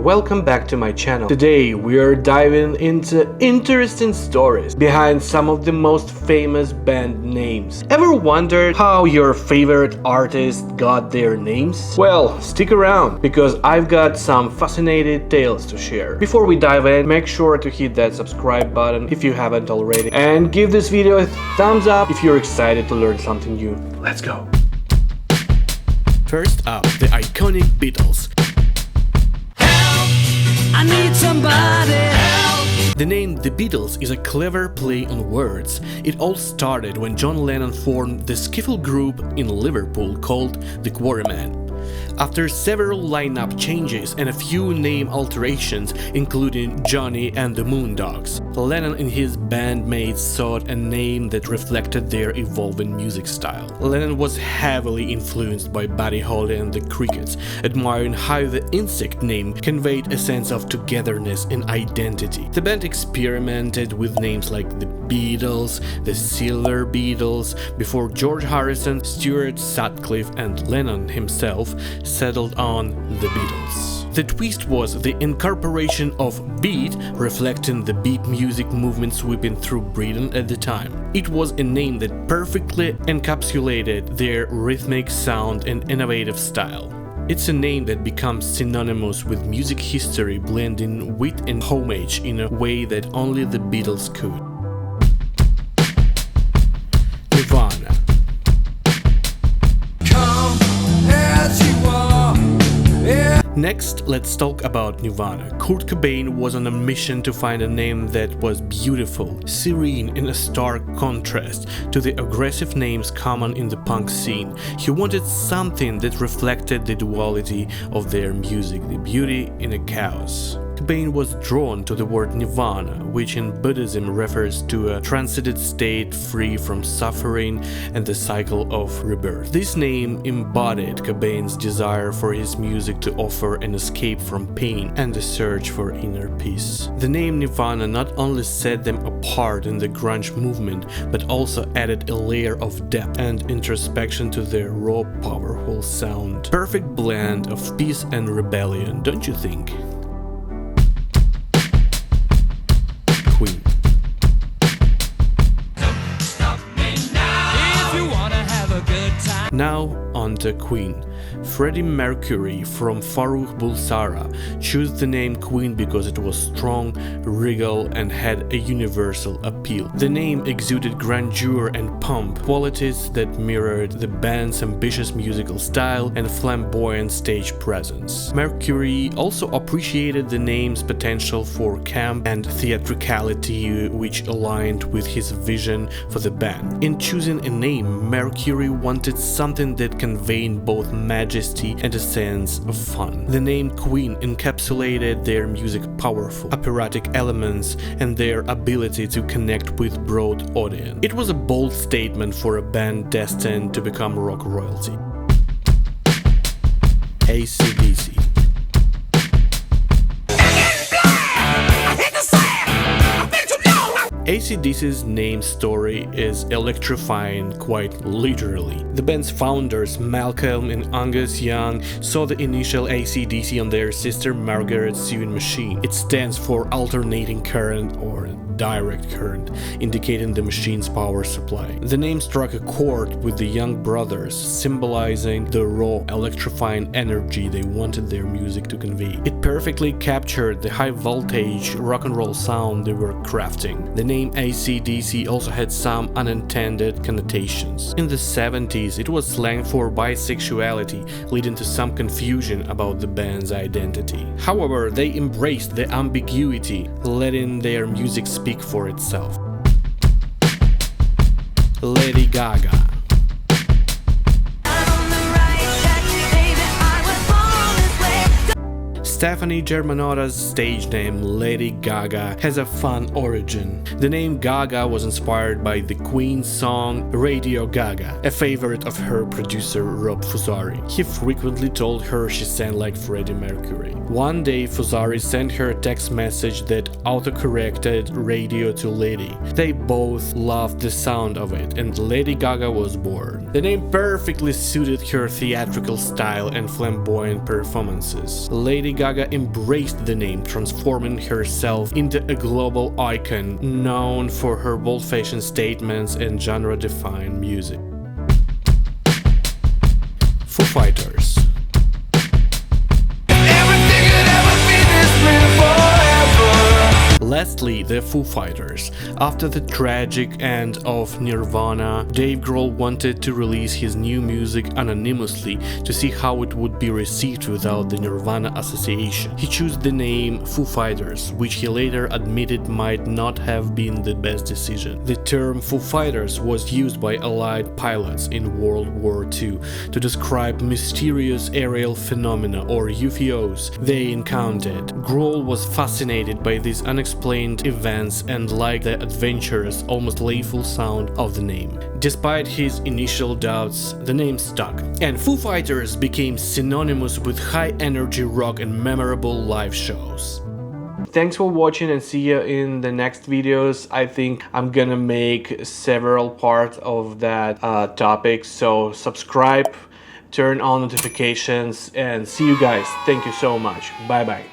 welcome back to my channel. Today we are diving into interesting stories behind some of the most famous band names. Ever wondered how your favorite artists got their names? Well, stick around because I've got some fascinating tales to share. Before we dive in, make sure to hit that subscribe button if you haven't already, and give this video a thumbs up if you're excited to learn something new. Let's go! First up, the iconic Beatles. Help! I need somebody help! The name The Beatles is a clever play on words. It all started when John Lennon formed the skiffle group in Liverpool called The Quarrymen. After several lineup changes and a few name alterations, including Johnny and the Moondogs, Lennon and his bandmates sought a name that reflected their evolving music style. Lennon was heavily influenced by Buddy Holly and the Crickets, admiring how the insect name conveyed a sense of togetherness and identity. The band experimented with names like the Beatles, the Silver Beatles, before George Harrison, Stuart Sutcliffe and Lennon himself settled on the Beatles. The twist was the incorporation of beat, reflecting the beat music movement sweeping through Britain at the time. It was a name that perfectly encapsulated their rhythmic sound and innovative style. It's a name that becomes synonymous with music history, blending wit and homage in a way that only the Beatles could. Nirvana. Next, let's talk about Nirvana. Kurt Cobain was on a mission to find a name that was beautiful, serene, in a stark contrast to the aggressive names common in the punk scene. He wanted something that reflected the duality of their music, the beauty in a chaos. Cobain was drawn to the word Nirvana, which in Buddhism refers to a transcendent state free from suffering and the cycle of rebirth. This name embodied Cobain's desire for his music to offer an escape from pain and the search for inner peace. The name Nirvana not only set them apart in the grunge movement, but also added a layer of depth and introspection to their raw, powerful sound. Perfect blend of peace and rebellion, don't you think? Queen. Now on to Queen. Freddie Mercury from Farrokh Bulsara chose the name Queen because it was strong, regal, and had a universal appeal. The name exuded grandeur and pomp, qualities that mirrored the band's ambitious musical style and flamboyant stage presence. Mercury also appreciated the name's potential for camp and theatricality, which aligned with his vision for the band. In choosing a name, Mercury wanted something that conveyed both majesty and a sense of fun. The name Queen encapsulated their music's powerful, operatic elements and their ability to connect with broad audience. It was a bold statement for a band destined to become rock royalty. AC/DC. AC/DC's name story is electrifying, quite literally. The band's founders, Malcolm and Angus Young, saw the initial AC/DC on their sister Margaret's sewing machine. It stands for alternating current or direct current, indicating the machine's power supply. The name struck a chord with the Young brothers, symbolizing the raw, electrifying energy they wanted their music to convey. It perfectly captured the high-voltage rock and roll sound they were crafting. The name AC/DC also had some unintended connotations. In the 70s, it was slang for bisexuality, leading to some confusion about the band's identity. However, they embraced the ambiguity, letting their music speak for itself. Lady Gaga. Stefani Germanotta's stage name, Lady Gaga, has a fun origin. The name Gaga was inspired by the Queen song Radio Gaga, a favorite of her producer Rob Fusari. He frequently told her she sang like Freddie Mercury. One day, Fusari sent her a text message that autocorrected radio to Lady. They both loved the sound of it, and Lady Gaga was born. The name perfectly suited her theatrical style and flamboyant performances. Lady Gaga Gaga embraced the name, transforming herself into a global icon known for her bold-faced statements and genre-defined music. Foo Fighters. Lastly, the Foo Fighters. After the tragic end of Nirvana, Dave Grohl wanted to release his new music anonymously to see how it would be received without the Nirvana association. He chose the name Foo Fighters, which he later admitted might not have been the best decision. The term Foo Fighters was used by Allied pilots in World War II to describe mysterious aerial phenomena or UFOs they encountered. Grohl was fascinated by these unexplained events and liked the adventurous, almost playful sound of the name. Despite his initial doubts, the name stuck, and Foo Fighters became synonymous with high-energy rock and memorable live shows. Thanks for watching and see you in the next videos. I think I'm gonna make several parts of that topic, so subscribe, turn on notifications, and see you guys. Thank you so much. Bye bye.